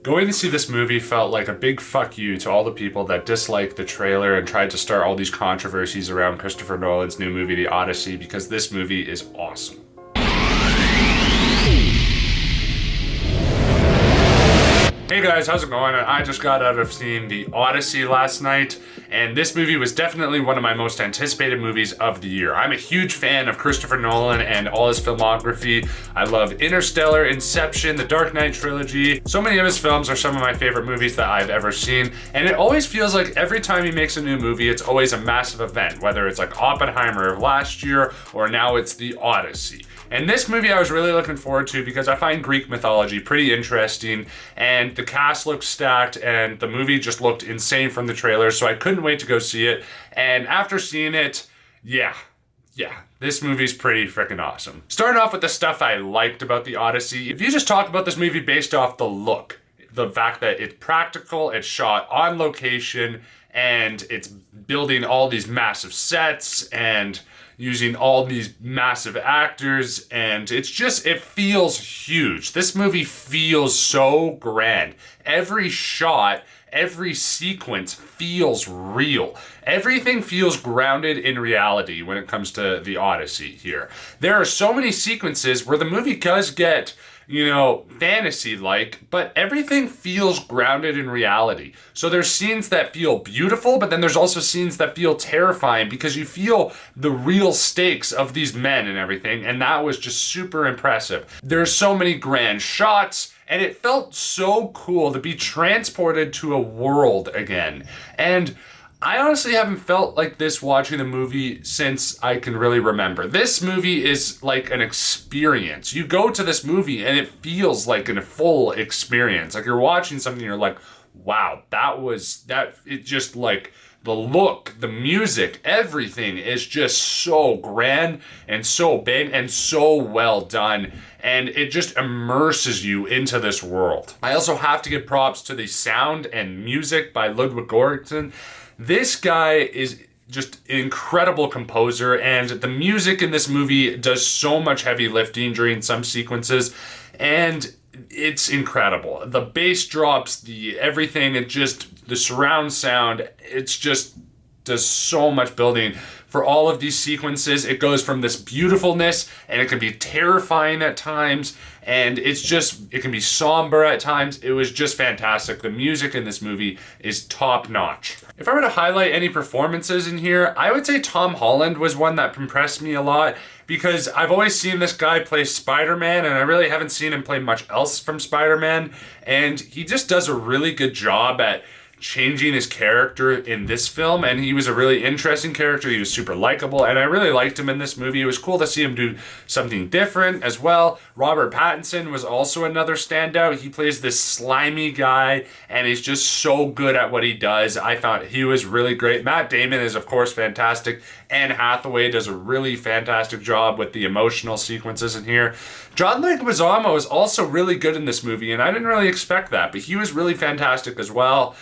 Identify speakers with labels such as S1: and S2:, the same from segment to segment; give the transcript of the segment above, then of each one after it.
S1: Going to see this movie felt like a big fuck you to all the people that disliked the trailer and tried to start all these controversies around Christopher Nolan's new movie, The Odyssey, because this movie is awesome. Hey guys, how's it going? I just got out of seeing The Odyssey last night, and this movie was definitely one of my most anticipated movies of the year. I'm a huge fan of Christopher Nolan and all his filmography. I love Interstellar, Inception, the Dark Knight trilogy. So many of his films are some of my favorite movies that I've ever seen, and it always feels like every time he makes a new movie, it's always a massive event, whether it's like Oppenheimer of last year, or now it's The Odyssey. And this movie I was really looking forward to because I find Greek mythology pretty interesting, and the cast looked stacked, and the movie just looked insane from the trailer, so I couldn't wait to go see it. And after seeing it, yeah, this movie's pretty freaking awesome. Starting off with the stuff I liked about The Odyssey, if you just talk about this movie based off the look, the fact that it's practical, it's shot on location, and it's building all these massive sets, and using all these massive actors, and it feels huge. This movie feels so grand. Every shot, every sequence feels real. Everything feels grounded in reality when it comes to The Odyssey here. There are so many sequences where the movie does get, fantasy-like, but everything feels grounded in reality. So there's scenes that feel beautiful, but then there's also scenes that feel terrifying because you feel the real stakes of these men and everything, and that was just super impressive. There's so many grand shots, and it felt so cool to be transported to a world again. And I honestly haven't felt like this watching the movie since I can really remember. This movie is like an experience. You go to this movie and it feels like a full experience. Like you're watching something, you're like, wow, it just like the look, the music, everything is just so grand and so big and so well done. And it just immerses you into this world. I also have to give props to the sound and music by Ludwig Göransson. This guy is just an incredible composer, and the music in this movie does so much heavy lifting during some sequences, and it's incredible. The bass drops, everything, the surround sound, it's just does so much building for all of these sequences. It goes from this beautifulness, and it can be terrifying at times, and it can be somber at times. It was just fantastic. The music in this movie is top notch. If I were to highlight any performances in here, I would say Tom Holland was one that impressed me a lot, because I've always seen this guy play Spider-Man, and I really haven't seen him play much else from Spider-Man, and he just does a really good job at changing his character in this film, and he was a really interesting character. He was super likable, and I really liked him in this movie. It was cool to see him do something different as well. Robert Pattinson was also another standout. He plays this slimy guy, and he's just so good at what he does. I thought he was really great. Matt Damon is, of course, fantastic. Anne Hathaway does a really fantastic job with the emotional sequences in here. John Leguizamo is also really good in this movie, and I didn't really expect that, but he was really fantastic as well.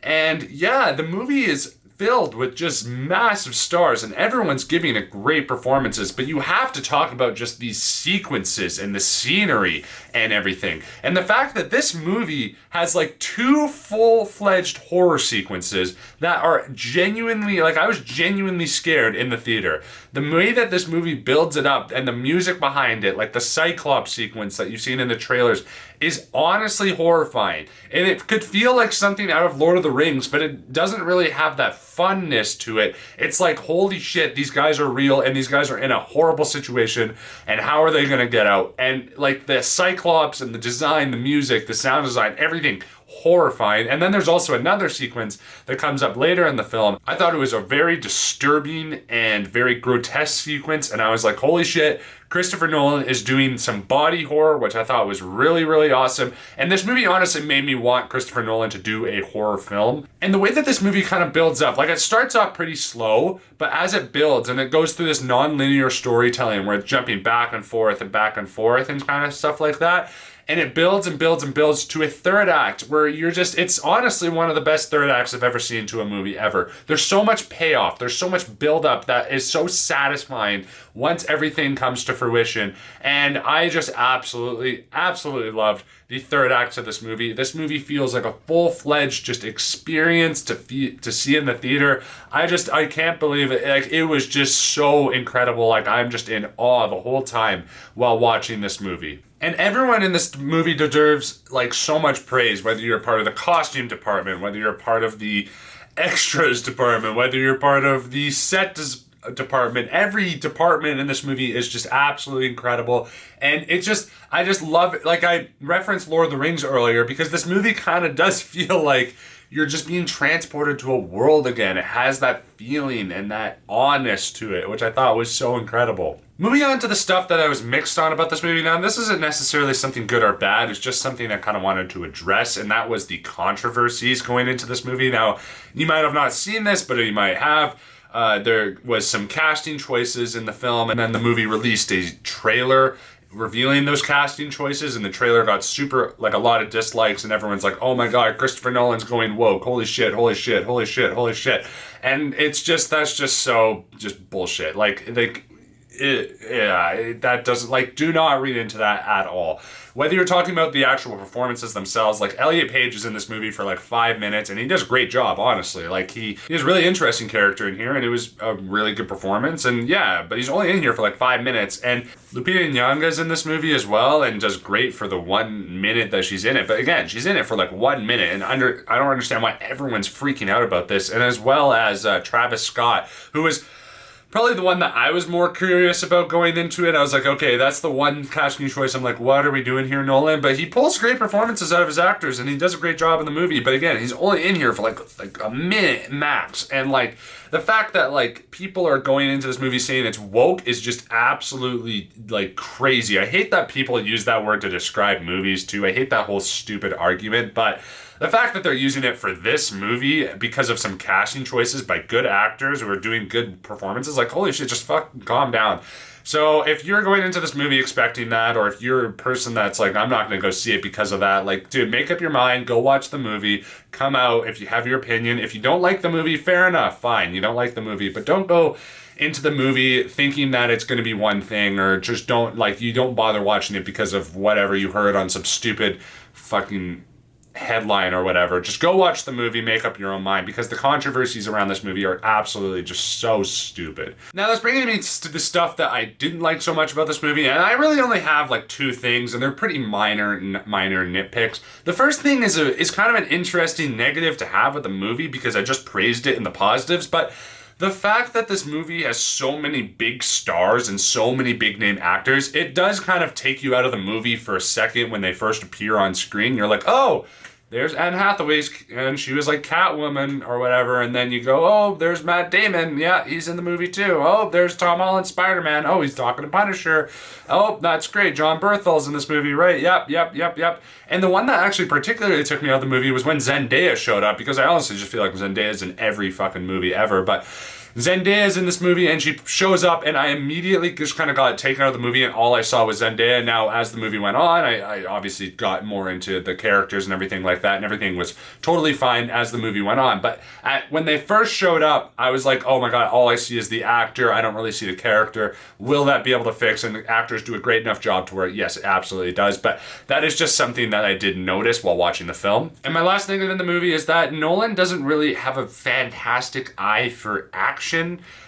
S1: And yeah, the movie is filled with just massive stars, and everyone's giving it great performances, but you have to talk about just these sequences and the scenery and everything. And the fact that this movie has like 2 full-fledged horror sequences that are genuinely, like I was genuinely scared in the theater. The way that this movie builds it up and the music behind it, like the Cyclops sequence that you've seen in the trailers, is honestly horrifying. And it could feel like something out of Lord of the Rings, but it doesn't really have that funness to it. It's like, holy shit, these guys are real, and these guys are in a horrible situation, and how are they gonna get out? And like the Cyclops and the design, the music, the sound design, everything, horrifying. And then there's also another sequence that comes up later in the film. I thought it was a very disturbing and very grotesque sequence, and I was like, holy shit, Christopher Nolan is doing some body horror, which I thought was really, really awesome. And this movie honestly made me want Christopher Nolan to do a horror film. And the way that this movie kind of builds up, like it starts off pretty slow, but as it builds and it goes through this non-linear storytelling where it's jumping back and forth and kind of stuff like that, And it builds and builds and builds to a third act where it's honestly one of the best third acts I've ever seen to a movie ever. There's so much payoff. There's so much build up that is so satisfying once everything comes to fruition. And I just absolutely, absolutely loved the third act of this movie. This movie feels like a full-fledged just experience to see in the theater. I can't believe it. Like, it was just so incredible. Like, I'm just in awe the whole time while watching this movie. And everyone in this movie deserves like so much praise, whether you're part of the costume department, whether you're part of the extras department, whether you're part of the set department. Every department in this movie is just absolutely incredible. And I just love it. Like, I referenced Lord of the Rings earlier because this movie kind of does feel like you're just being transported to a world again. It has that feeling and that awness to it, which I thought was so incredible. Moving on to the stuff that I was mixed on about this movie. Now, this isn't necessarily something good or bad. It's just something I kind of wanted to address, and that was the controversies going into this movie. Now, you might have not seen this, but you might have. There was some casting choices in the film, and then the movie released a trailer revealing those casting choices, and the trailer got a lot of dislikes, and everyone's like, oh my god, Christopher Nolan's going woke, holy shit, holy shit, holy shit, holy shit. And that's just so bullshit. That doesn't, do not read into that at all. Whether you're talking about the actual performances themselves, like Elliot Page is in this movie for 5 minutes, and he does a great job, honestly. He has a really interesting character in here, and it was a really good performance. And yeah, but he's only in here for 5 minutes. And Lupita Nyong'o's in this movie as well, and does great for the 1 minute that she's in it. But again, she's in it for 1 minute, and I don't understand why everyone's freaking out about this. And as well as Travis Scott, who was probably the one that I was more curious about going into it. I was like, okay, that's the one casting choice. I'm like, what are we doing here, Nolan? But he pulls great performances out of his actors, and he does a great job in the movie. But again, he's only in here for a minute max. And the fact that people are going into this movie saying it's woke is just absolutely crazy. I hate that people use that word to describe movies too. I hate that whole stupid argument. But the fact that they're using it for this movie because of some casting choices by good actors who are doing good performances, holy shit, just fucking calm down. So if you're going into this movie expecting that, or if you're a person that's I'm not going to go see it because of that, dude, make up your mind, go watch the movie, come out if you have your opinion. If you don't like the movie, fair enough, fine, you don't like the movie, but don't go into the movie thinking that it's going to be one thing, or just you don't bother watching it because of whatever you heard on some stupid fucking headline or whatever. Just go watch the movie, make up your own mind, because the controversies around this movie are absolutely just so stupid. Now, that's bringing me to the stuff that I didn't like so much about this movie, and I really only have two things, and they're pretty minor nitpicks. The first thing is kind of an interesting negative to have with the movie, because I just praised it in the positives, but the fact that this movie has so many big stars and so many big name actors, it does kind of take you out of the movie for a second when they first appear on screen. You're like, oh, there's Anne Hathaway, and she was Catwoman or whatever, and then you go, oh, there's Matt Damon, yeah, he's in the movie too. Oh, there's Tom Holland, Spider-Man, oh, he's talking to Punisher. Oh, that's great, John Berthel's in this movie, right? Yep. And the one that actually particularly took me out of the movie was when Zendaya showed up, because I honestly just feel like Zendaya's in every fucking movie ever, but Zendaya's in this movie, and she shows up, and I immediately just kind of got taken out of the movie, and all I saw was Zendaya. Now, as the movie went on, I obviously got more into the characters and everything like that, and everything was totally fine as the movie went on. But when they first showed up, I was like, oh my god, all I see is the actor. I don't really see the character. Will that be able to fix? And the actors do a great enough job to where, yes, it absolutely does. But that is just something that I did notice while watching the film. And my last thing in the movie is that Nolan doesn't really have a fantastic eye for action.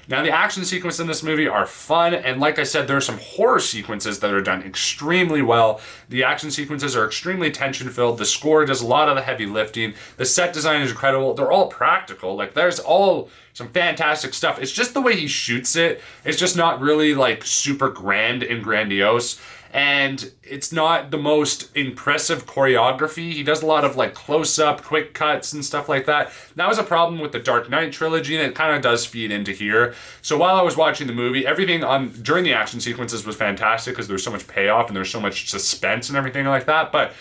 S1: Now, the action sequences in this movie are fun, and like I said, there are some horror sequences that are done extremely well. The action sequences are extremely tension-filled. The score does a lot of the heavy lifting. The set design is incredible. They're all practical. There's all some fantastic stuff. It's just the way he shoots it. It's just not really super grand and grandiose. And it's not the most impressive choreography. He does a lot of close-up, quick cuts and stuff like that. That was a problem with the Dark Knight trilogy, and it kind of does feed into here. So while I was watching the movie, everything during the action sequences was fantastic because there was so much payoff and there was so much suspense and everything like that. But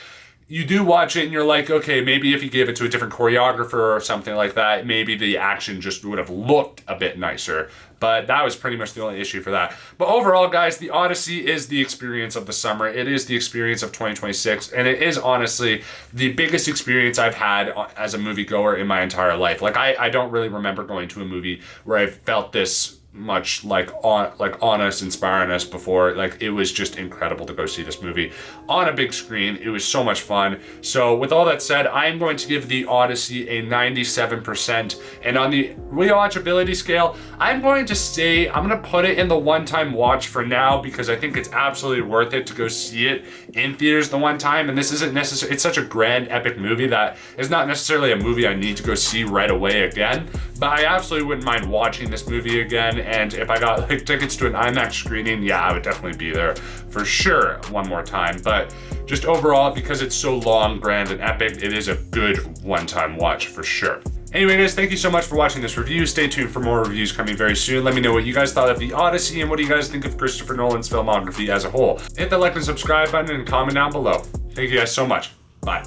S1: you do watch it and you're like, okay, maybe if you gave it to a different choreographer or something like that, maybe the action just would have looked a bit nicer. But that was pretty much the only issue for that. But overall, guys, the Odyssey is the experience of the summer. It is the experience of 2026. And it is honestly the biggest experience I've had as a moviegoer in my entire life. Like, I don't really remember going to a movie where I felt this much on us, inspiring us before. Like, it was just incredible to go see this movie on a big screen. It was so much fun. So with all that said, I am going to give the Odyssey a 97%, and on the rewatchability scale, I'm going to put it in the one-time watch for now, because I think it's absolutely worth it to go see it in theaters the one time. And this isn't necessarily, it's such a grand epic movie that is not necessarily a movie I need to go see right away again, but I absolutely wouldn't mind watching this movie again. And if I got like tickets to an IMAX screening, yeah, I would definitely be there for sure one more time. But just overall, because it's so long, grand, and epic, it is a good one-time watch for sure. Anyway, guys, thank you so much for watching this review. Stay tuned for more reviews coming very soon. Let me know what you guys thought of the Odyssey, and what do you guys think of Christopher Nolan's filmography as a whole. Hit the like and subscribe button and comment down below. Thank you guys so much. Bye.